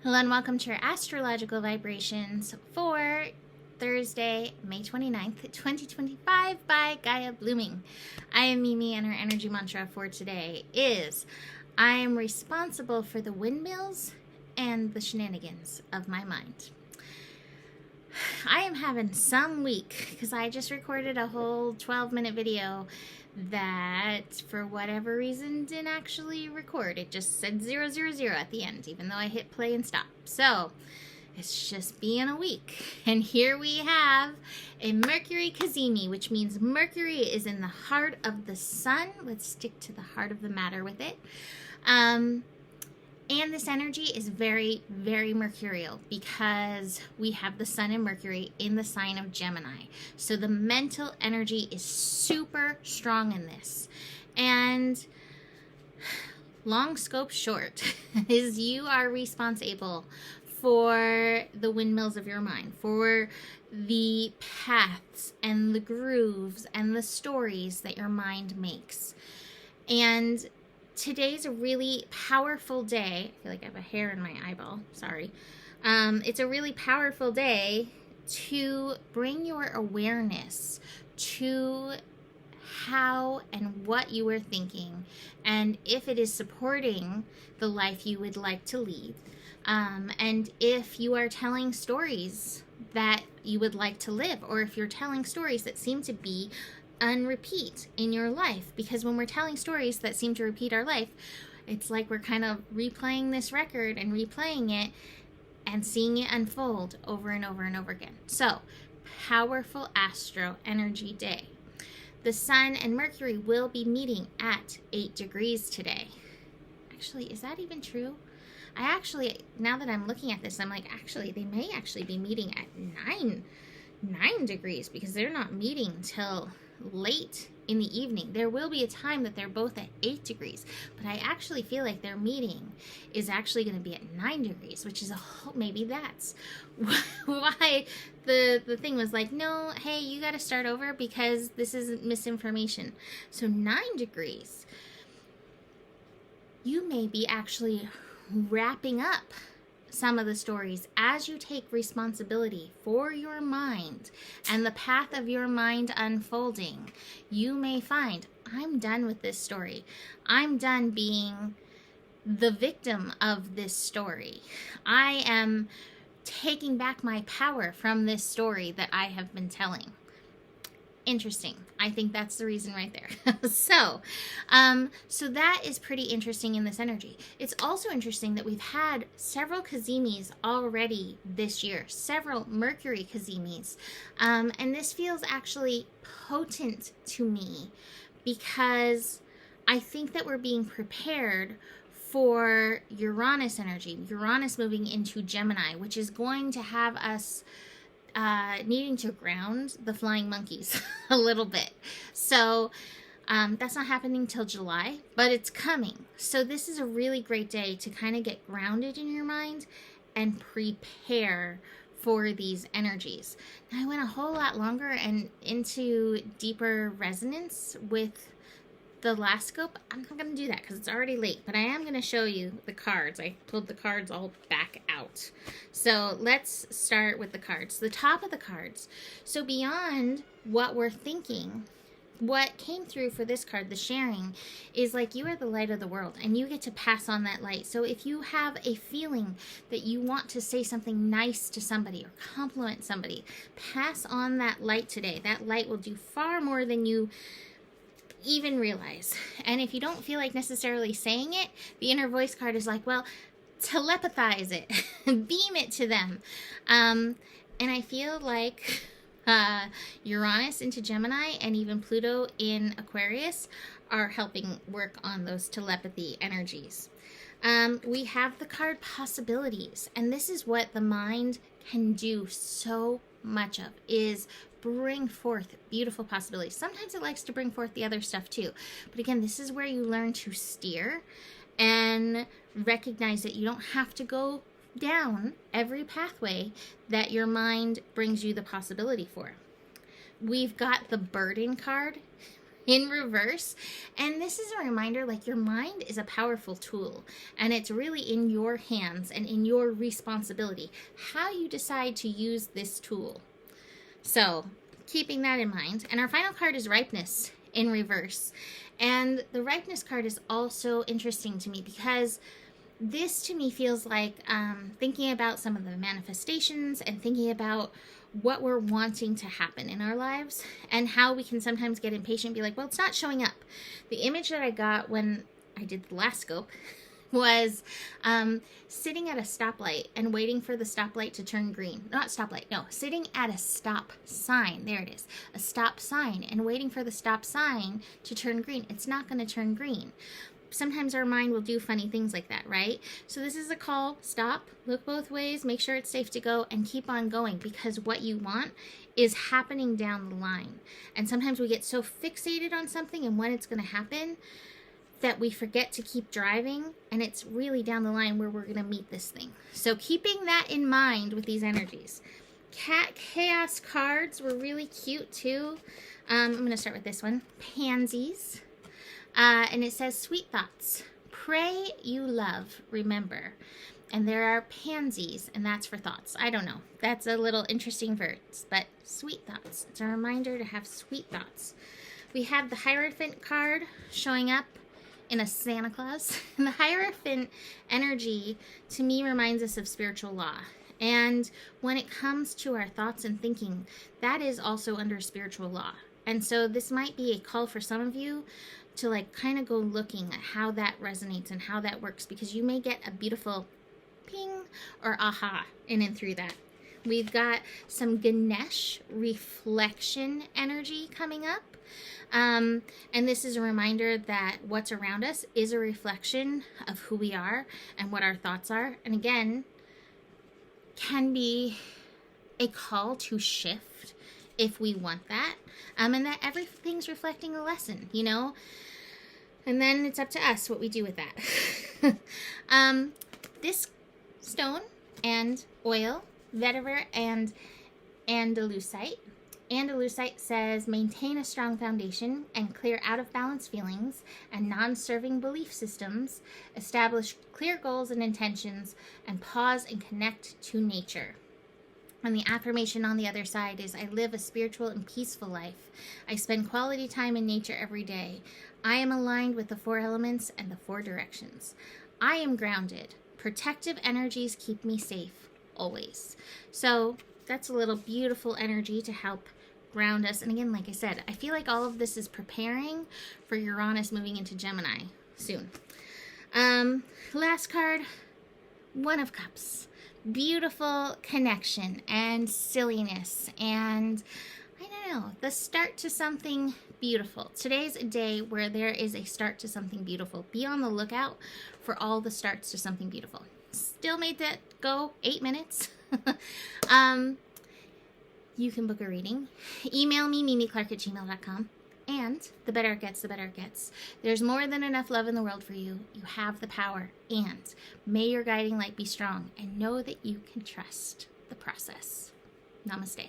Hello and welcome to your astrological vibrations for Thursday, May 29th, 2025 by Gaia Blooming. I am Mimi and our energy mantra for today is I am responsible for the windmills and the shenanigans of my mind. I am having some week because I just recorded a whole 12-minute video that for whatever reason didn't actually record. It just said 000 at the end, even though I hit play and stop. So it's just being a week. And here we have a Mercury CAZIMI, which means Mercury is in the heart of the sun. Let's stick to the heart of the matter with it. And this energy is very, very mercurial because we have the sun and Mercury in the sign of Gemini. So the mental energy is super strong in this. And long scope short is you are responsible for the windmills of your mind, for the paths and the grooves and the stories that your mind makes. And today's a really powerful day. I feel like I have a hair in my eyeball. Sorry. It's a really powerful day to bring your awareness to how and what you are thinking, and if it is supporting the life you would like to lead, and if you are telling stories that you would like to live, or if you're telling stories that seem to be unrepeat in your life. Because when we're telling stories that seem to repeat our life, it's like we're kind of replaying this record and replaying it and seeing it unfold over and over and over again. So, powerful astro energy day. The sun and Mercury will be meeting at 8 degrees today. Actually, is that even true? Now that I'm looking at this, I'm like, actually, they may actually be meeting at 9 degrees, because they're not meeting till late in the evening. There will be a time that they're both at 8 degrees, but I actually feel like their meeting is actually going to be at 9 degrees, which is maybe that's why the thing was like, no, hey, you got to start over because this is misinformation. So 9 degrees, you may be actually wrapping up some of the stories as you take responsibility for your mind and the path of your mind unfolding. You may find, I'm done with this story. I'm done being the victim of this story. I am taking back my power from this story that I have been telling. Interesting. I think that's the reason right there. So that is pretty interesting in this energy. It's also interesting that we've had several CAZIMIs already this year, several Mercury CAZIMIs. And this feels actually potent to me because I think that we're being prepared for Uranus energy, Uranus moving into Gemini, which is going to have us needing to ground the flying monkeys a little bit. So that's not happening till July, but it's coming. So this is a really great day to kind of get grounded in your mind and prepare for these energies. Now, I went a whole lot longer and into deeper resonance with the last scope. I'm not going to do that because it's already late, but I am going to show you the cards. I pulled the cards all back out. So let's start with the cards. The top of the cards. So beyond what we're thinking, what came through for this card, the sharing, is like you are the light of the world and you get to pass on that light. So if you have a feeling that you want to say something nice to somebody or compliment somebody, pass on that light today. That light will do far more than you even realize. And if you don't feel like necessarily saying it, the inner voice card is like, well, telepathize it, beam it to them. And I feel like Uranus into Gemini and even Pluto in Aquarius are helping work on those telepathy energies. We have the card possibilities, and this is what the mind can do so much of, is bring forth beautiful possibilities. Sometimes it likes to bring forth the other stuff too. But again, this is where you learn to steer and recognize that you don't have to go down every pathway that your mind brings you the possibility for. We've got the burden card, in reverse. And this is a reminder, like, your mind is a powerful tool, and it's really in your hands and in your responsibility how you decide to use this tool. So keeping that in mind. And our final card is ripeness in reverse. And the ripeness card is also interesting to me because this to me feels like thinking about some of the manifestations and thinking about what we're wanting to happen in our lives and how we can sometimes get impatient and be like, well, it's not showing up. The image that I got when I did the last scope was sitting at a stoplight and waiting for the stoplight to turn green. Not stoplight, no, sitting at a stop sign. There it is, a stop sign, and waiting for the stop sign to turn green. It's not going to turn green. Sometimes our mind will do funny things like that, right? So this is a call, stop, look both ways, make sure it's safe to go, and keep on going, because what you want is happening down the line. And sometimes we get so fixated on something and when it's going to happen that we forget to keep driving, and it's really down the line where we're going to meet this thing. So keeping that in mind with these energies. Cat Chaos cards were really cute too. I'm going to start with this one. Pansies. And it says, sweet thoughts. Pray you love, remember. And there are pansies, and that's for thoughts. I don't know. That's a little interesting verse, but sweet thoughts. It's a reminder to have sweet thoughts. We have the Hierophant card showing up in a Santa Claus. And the Hierophant energy, to me, reminds us of spiritual law. And when it comes to our thoughts and thinking, that is also under spiritual law. And so this might be a call for some of you to like kind of go looking at how that resonates and how that works, because you may get a beautiful ping or aha in and through that. We've got some Ganesh reflection energy coming up. And this is a reminder that what's around us is a reflection of who we are and what our thoughts are. And again, can be a call to shift if we want that. And that everything's reflecting a lesson, you know? And then it's up to us what we do with that. This stone and oil, vetiver and andalusite. Andalusite says, maintain a strong foundation and clear out of balance feelings and non-serving belief systems, establish clear goals and intentions, and pause and connect to nature. And the affirmation on the other side is, I live a spiritual and peaceful life. I spend quality time in nature every day. I am aligned with the 4 elements and the 4 directions. I am grounded. Protective energies keep me safe, always. So that's a little beautiful energy to help ground us. And again, like I said, I feel like all of this is preparing for Uranus moving into Gemini soon. Last card, One of Cups. Beautiful connection and silliness and, I don't know, the start to something beautiful. Today's a day where there is a start to something beautiful. Be on the lookout for all the starts to something beautiful. Still made that go 8 minutes. You can book a reading. Email me, mimiclark@gmail.com. And the better it gets, the better it gets. There's more than enough love in the world for you. You have the power. And may your guiding light be strong. And know that you can trust the process. Namaste.